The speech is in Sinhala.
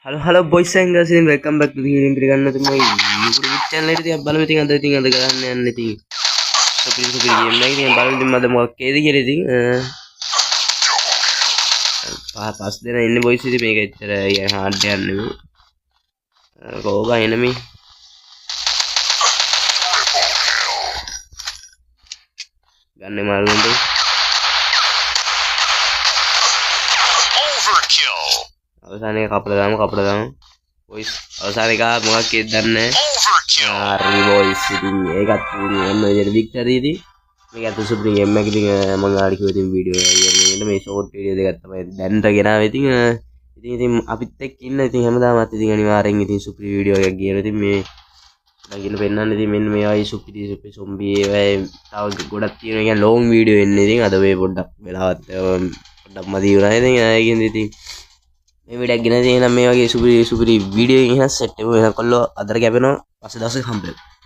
Halo boys and girls, welcome back to the Healing Brigan. My YouTube channel is Balmating and the thing and the gun and the thing. So please be making Balmating Mother more carrying. Pass there in the voice to make it hard than go by enemy. Gun Marundu. අවසානයේ කපලා දාමු boys අවසාන එක මොකක් කියදන්නේ හරි boys ඉතින් ඒකත් ඔන්න විදිහට වික්ටරි ඉතින් මේකත් සුප්‍රීම් ගේම් එකක් ඉතින් මම ආඩි කිව්ව ඉතින් වීඩියෝ එකක් මේ ෂෝට් වීඩියෝ දෙකක් තමයි දැන්ට ගෙනාවේ ඉතින් අපිත් එක්ක ඉන්න ඉතින් හැමදාමත් ඉතින් අනිවාර්යෙන් ඉතින් සුප්‍රීම් වීඩියෝ එකක් ගේනවා ඉතින් මේ ළඟින් පෙන්නන්න ඉතින් මෙන්න මේ වගේ සුප්‍රීම් සොම්බි ඒවා තව ගොඩක් තියෙනවා කියන්නේ ලොං වීඩියෝ එන්නේ ඉතින් අද මේ පොඩ්ඩක් වෙලාවත් පොඩ්ඩක් මදි වුණා ඉතින් ඒකින් ඉතින් මේ වීඩියෝ ගෙන තියෙන මේ වගේ සුපිරි වීඩියෝ එකක් සෙට් එක වෙනකොල්ල අදට කැපෙනවා පස්සේ දවසක හම්බෙනවා